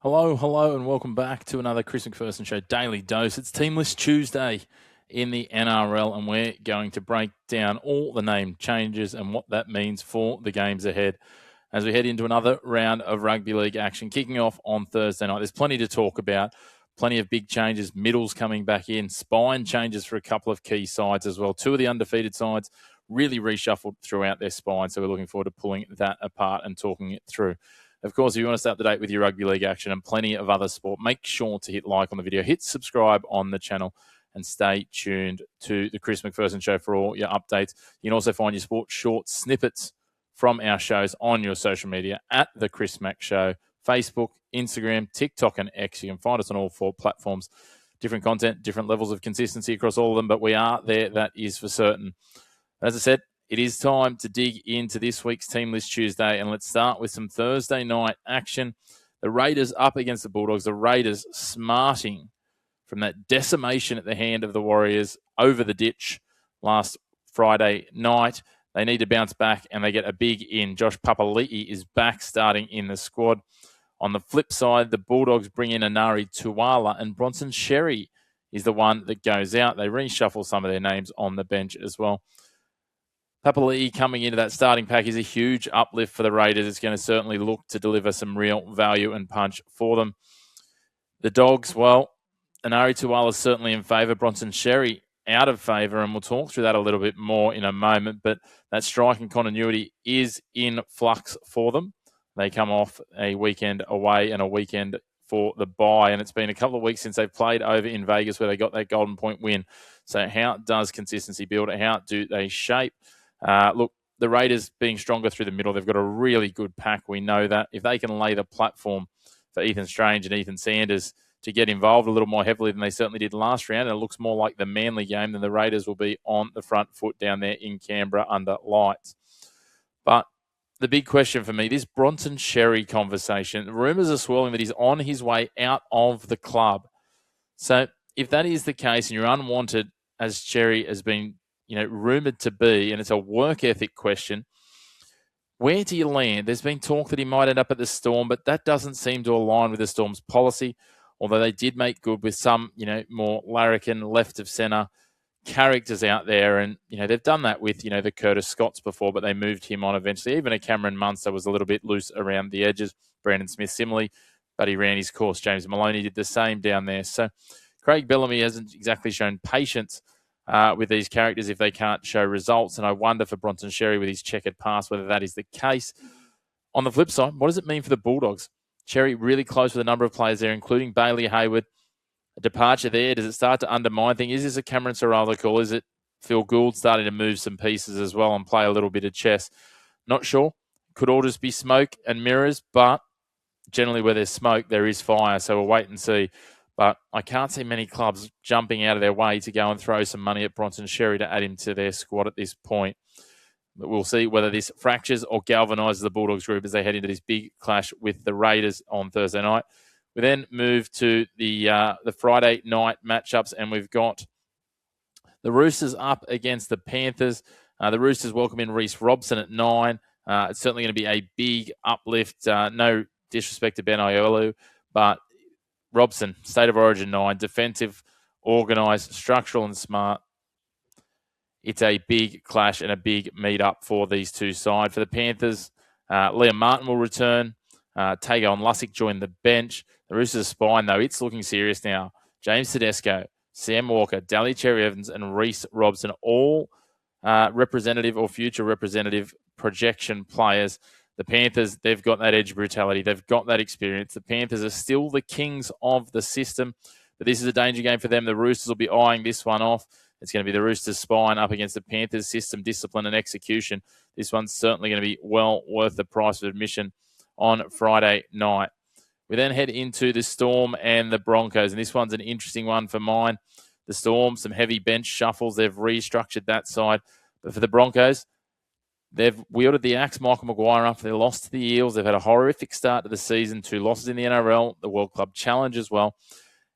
Hello, and welcome back to another Chris McPherson Show Daily Dose. It's Team List Tuesday in the NRL, and we're going to break down all the name changes and what that means for the games ahead as we head into another round of rugby league action, kicking off on Thursday night. There's plenty to talk about, plenty of big changes, middles coming back in, spine changes for a couple of key sides as well. Two of the undefeated sides really reshuffled throughout their spine, so we're looking forward to pulling that apart and talking it through. Of course, if you want to stay up to date with your rugby league action and plenty of other sport, make sure to hit like on the video, hit subscribe on the channel, and stay tuned to the Chris McPherson Show for all your updates. You can also find your sports short snippets from our shows on your social media at The Chris Mac Show, Facebook, Instagram, TikTok, and X. You can find us on all four platforms. Different content, different levels of consistency across all of them, but we are there, that is for certain. As I said, it is time to dig into this week's Team List Tuesday, and let's start with some Thursday night action. The Raiders up against the Bulldogs. The Raiders smarting from that decimation at the hand of the Warriors over the ditch last Friday night. They need to bounce back, and they get a big in. Josh Papali'i is back starting in the squad. On the flip side, the Bulldogs bring in Anari Tuala, and Bronson Xerri is the one that goes out. They reshuffle some of their names on the bench as well. Papali'i coming into that starting pack is a huge uplift for the Raiders. It's going to certainly look to deliver some real value and punch for them. The Dogs, well, Anari Tuala is certainly in favour. Bronson Xerri out of favour, and we'll talk through that a little bit more in a moment. But that striking continuity is in flux for them. They come off a weekend away and a weekend for the bye, and it's been a couple of weeks since they've played over in Vegas where they got that Golden Point win. So how does consistency build? How do they shape? Look, the Raiders being stronger through the middle, they've got a really good pack. We know that. If they can lay the platform for Ethan Strange and Ethan Sanders to get involved a little more heavily than they certainly did last round, and it looks more like the Manly game, then the Raiders will be on the front foot down there in Canberra under lights. But the big question for me, this Bronson Xerri conversation, rumours are swirling that he's on his way out of the club. So if that is the case and you're unwanted, as Xerri has been rumoured to be, and it's a work ethic question, where do you land? There's been talk that he might end up at the Storm, but that doesn't seem to align with the Storm's policy, although they did make good with some, more larrikin, left of centre characters out there. And, they've done that with, the Curtis Scotts before, but they moved him on eventually. Even a Cameron Munster was a little bit loose around the edges. Brandon Smith similarly, but he ran his course. James Maloney did the same down there. So Craig Bellamy hasn't exactly shown patience with these characters if they can't show results. And I wonder for Bronson Xerri with his checkered past, whether that is the case. On the flip side, what does it mean for the Bulldogs? Xerri really close with a number of players there, including Bailey Hayward. A departure there, does it start to undermine things? Is this a Cameron Sorrello call? Is it Phil Gould starting to move some pieces as well and play a little bit of chess? Not sure. Could all just be smoke and mirrors, but generally where there's smoke, there is fire. So we'll wait and see. But I can't see many clubs jumping out of their way to go and throw some money at Bronson Xerri to add him to their squad at this point. But we'll see whether this fractures or galvanises the Bulldogs group as they head into this big clash with the Raiders on Thursday night. We then move to the Friday night matchups, and we've got the Roosters up against the Panthers. The Roosters welcome in Reece Robson at 9. It's certainly going to be a big uplift. No disrespect to Ben Aiolu, but Robson, State of Origin 9, defensive, organised, structural and smart. It's a big clash and a big meet-up for these two sides. For the Panthers, Liam Martin will return. Tago and Lussick join the bench. The Roosters' spine, though, it's looking serious now. James Tedesco, Sam Walker, Daly Cherry-Evans and Reece Robson, all representative or future representative projection players. The Panthers, they've got that edge brutality. They've got that experience. The Panthers are still the kings of the system, but this is a danger game for them. The Roosters will be eyeing this one off. It's going to be the Roosters' spine up against the Panthers' system, discipline and execution. This one's certainly going to be well worth the price of admission on Friday night. We then head into the Storm and the Broncos, and this one's an interesting one for mine. The Storm, some heavy bench shuffles. They've restructured that side. But for the Broncos, they've wielded the axe. Michael Maguire after their loss to the Eels. They've had a horrific start to the season, 2 losses in the NRL, the World Club Challenge as well.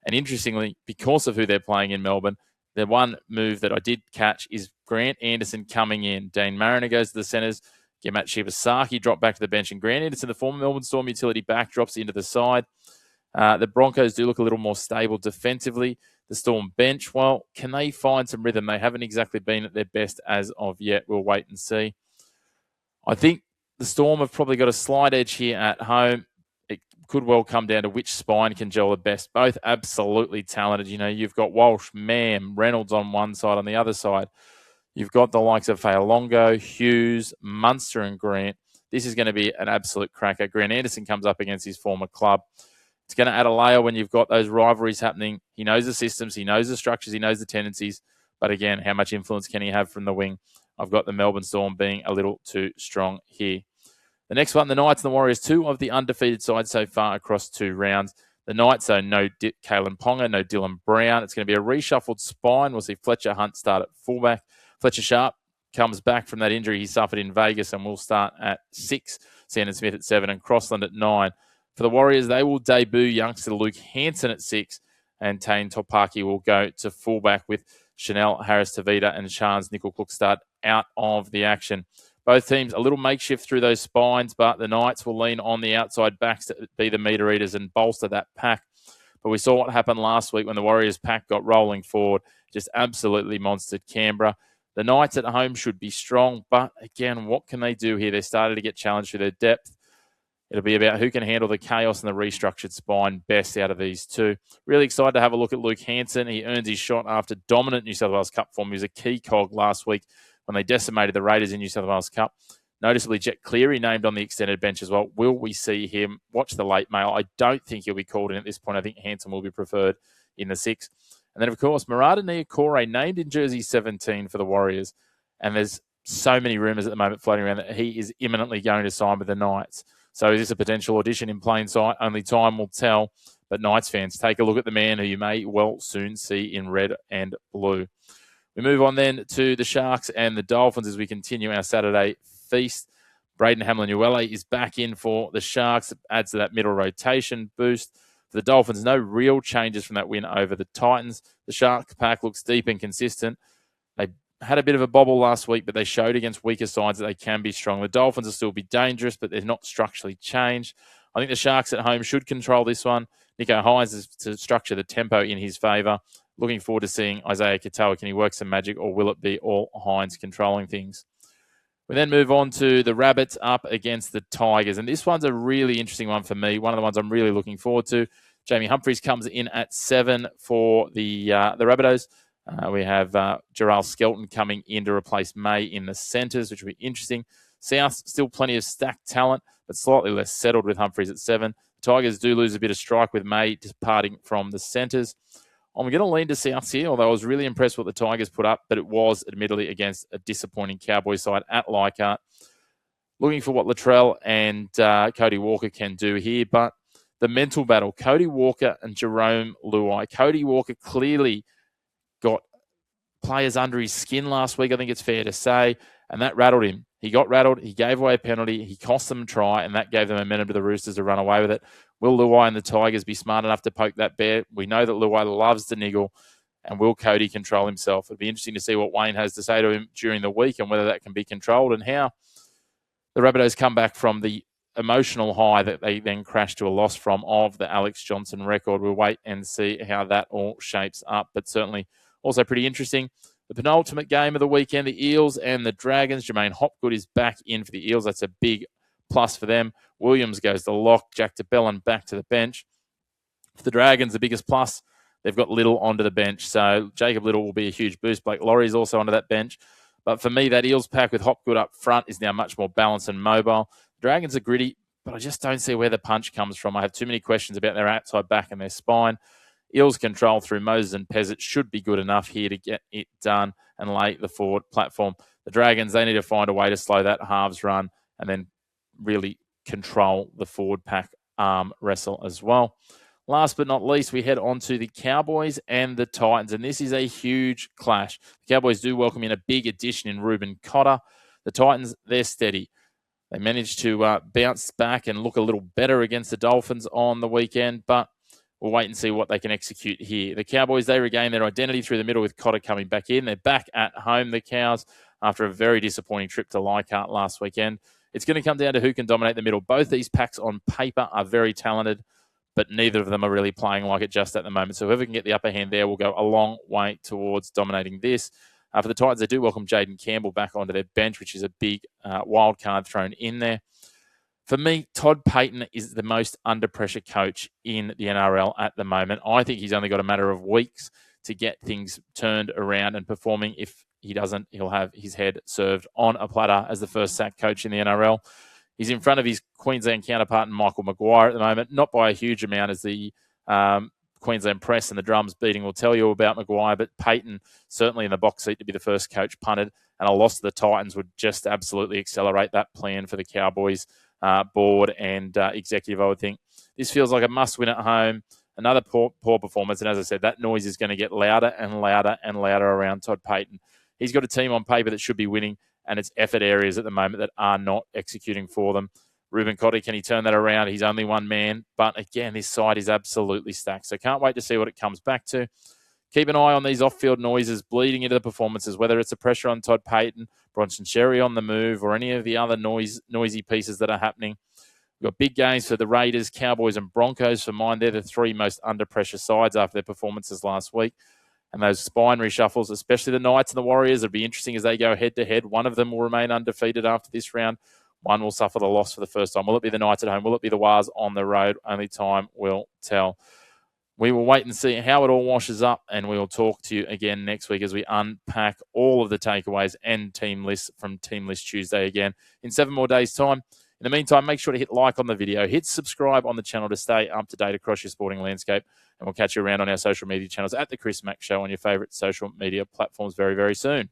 And interestingly, because of who they're playing in Melbourne, the one move that I did catch is Grant Anderson coming in. Dane Mariner goes to the centres. Gemat Shibasaki dropped back to the bench. And Grant Anderson, the former Melbourne Storm utility back, drops into the side. The Broncos do look a little more stable defensively. The Storm bench, well, can they find some rhythm? They haven't exactly been at their best as of yet. We'll wait and see. I think the Storm have probably got a slight edge here at home. It could well come down to which spine can gel the best. Both absolutely talented. You know, you've got Walsh, Mam, Reynolds on one side. On the other side, you've got the likes of Fa'alongo, Hughes, Munster and Grant. This is going to be an absolute cracker. Grant Anderson comes up against his former club. It's going to add a layer when you've got those rivalries happening. He knows the systems, he knows the structures, he knows the tendencies. But again, how much influence can he have from the wing? I've got the Melbourne Storm being a little too strong here. The next one, the Knights and the Warriors, two of the undefeated sides so far across 2 rounds. The Knights, so no Kalen Ponga, no Dylan Brown. It's going to be a reshuffled spine. We'll see Fletcher Hunt start at fullback. Fletcher Sharp comes back from that injury he suffered in Vegas and will start at 6. Sandon Smith at 7 and Crossland at 9. For the Warriors, they will debut youngster Luke Hanson at 6, and Tane Topaki will go to fullback with Chanel Harris-Tavita and Shans Nickel-Cook start out of the action. Both teams a little makeshift through those spines, but the Knights will lean on the outside backs to be the meter eaters and bolster that pack. But we saw what happened last week when the Warriors pack got rolling forward, just absolutely monstered Canberra. The Knights at home should be strong, but again, what can they do here? They're starting to get challenged through their depth. It'll be about who can handle the chaos and the restructured spine best out of these two. Really excited to have a look at Luke Hanson. He earns his shot after dominant New South Wales Cup form. He was a key cog last week when they decimated the Raiders in New South Wales Cup. Noticeably, Jet Cleary named on the extended bench as well. Will we see him? Watch the late mail. I don't think he'll be called in at this point. I think Hanson will be preferred in the 6. And then, of course, Murata Niokore named in jersey 17 for the Warriors. And there's so many rumours at the moment floating around that he is imminently going to sign with the Knights. So is this a potential audition in plain sight? Only time will tell. But Knights fans, take a look at the man who you may well soon see in red and blue. We move on then to the Sharks and the Dolphins as we continue our Saturday feast. Braden Hamlin-Uele is back in for the Sharks. It adds to that middle rotation boost. For the Dolphins, no real changes from that win over the Titans. The Shark pack looks deep and consistent. They had a bit of a bobble last week, but they showed against weaker sides that they can be strong. The Dolphins will still be dangerous, but they're not structurally changed. I think the Sharks at home should control this one. Nico Hines is to structure the tempo in his favour. Looking forward to seeing Isaiah Katoa. Can he work some magic, or will it be all Hines controlling things? We then move on to the Rabbits up against the Tigers. And this one's a really interesting one for me. One of the ones I'm really looking forward to. Jamie Humphries comes in at 7 for the Rabbitohs. We have Gerald Skelton coming in to replace May in the centres, which will be interesting. South, still plenty of stacked talent, but slightly less settled with Humphries at 7. The Tigers do lose a bit of strike with May departing from the centres. I'm going to lean to South here, although I was really impressed with what the Tigers put up, but it was admittedly against a disappointing Cowboys side at Leichhardt. Looking for what Latrell and Cody Walker can do here, but the mental battle, Cody Walker and Jerome Luai. Cody Walker clearly got players under his skin last week, I think it's fair to say, and that rattled him. He got rattled, he gave away a penalty, he cost them a try, and that gave them momentum to the Roosters to run away with it. Will Luai and the Tigers be smart enough to poke that bear? We know that Luai loves to niggle, and will Cody control himself? It'll be interesting to see what Wayne has to say to him during the week and whether that can be controlled, and how the Rabbitohs come back from the emotional high that they then crashed to a loss from of the Alex Johnson record. We'll wait and see how that all shapes up, but certainly also pretty interesting. The penultimate game of the weekend, the Eels and the Dragons. Jermaine Hopgood is back in for the Eels. That's a big plus for them. Williams goes to lock. Jack DeBellin back to the bench. For the Dragons, the biggest plus, they've got Little onto the bench. So Jacob Little will be a huge boost. Blake Laurie's also onto that bench. But for me, that Eels pack with Hopgood up front is now much more balanced and mobile. Dragons are gritty, but I just don't see where the punch comes from. I have too many questions about their outside back and their spine. Eels control through Moses and Pezzett should be good enough here to get it done and lay the forward platform. The Dragons, they need to find a way to slow that halves run and then really control the forward pack arm wrestle as well. Last but not least, we head on to the Cowboys and the Titans, and this is a huge clash. The Cowboys do welcome in a big addition in Reuben Cotter. The Titans, they're steady. They managed to bounce back and look a little better against the Dolphins on the weekend, but we'll wait and see what they can execute here. The Cowboys, they regain their identity through the middle with Cotter coming back in. They're back at home, the Cows, after a very disappointing trip to Leichhardt last weekend. It's going to come down to who can dominate the middle. Both these packs on paper are very talented, but neither of them are really playing like it just at the moment. So whoever can get the upper hand there will go a long way towards dominating this. For the Titans, they do welcome Jaden Campbell back onto their bench, which is a big wild card thrown in there. For me, Todd Payten is the most under-pressure coach in the NRL at the moment. I think he's only got a matter of weeks to get things turned around and performing. If he doesn't, he'll have his head served on a platter as the first sack coach in the NRL. He's in front of his Queensland counterpart, Michael Maguire, at the moment, not by a huge amount, as the Queensland press and the drums beating will tell you about Maguire, but Payten certainly in the box seat to be the first coach punted, and a loss to the Titans would just absolutely accelerate that plan for the Cowboys board and executive, I would think. This feels like a must-win at home. Another poor performance, and as I said, that noise is going to get louder and louder and louder around Todd Payten. He's got a team on paper that should be winning, and it's effort areas at the moment that are not executing for them. Ruben Cotter, can he turn that around? He's only one man, but again, this side is absolutely stacked, so can't wait to see what it comes back to. Keep an eye on these off-field noises bleeding into the performances, whether it's the pressure on Todd Payten, Bronson Xerri on the move, or any of the other noisy pieces that are happening. We've got big games for the Raiders, Cowboys, and Broncos. For mine, they're the three most under-pressure sides after their performances last week. And those spine reshuffles, especially the Knights and the Warriors, it'll be interesting as they go head-to-head. One of them will remain undefeated after this round. One will suffer the loss for the first time. Will it be the Knights at home? Will it be the Wars on the road? Only time will tell. We will wait and see how it all washes up, and we will talk to you again next week as we unpack all of the takeaways and team lists from Team List Tuesday again in 7 more days' time. In the meantime, make sure to hit like on the video, hit subscribe on the channel to stay up to date across your sporting landscape, and we'll catch you around on our social media channels at The Chris Mack Show on your favourite social media platforms very, very soon.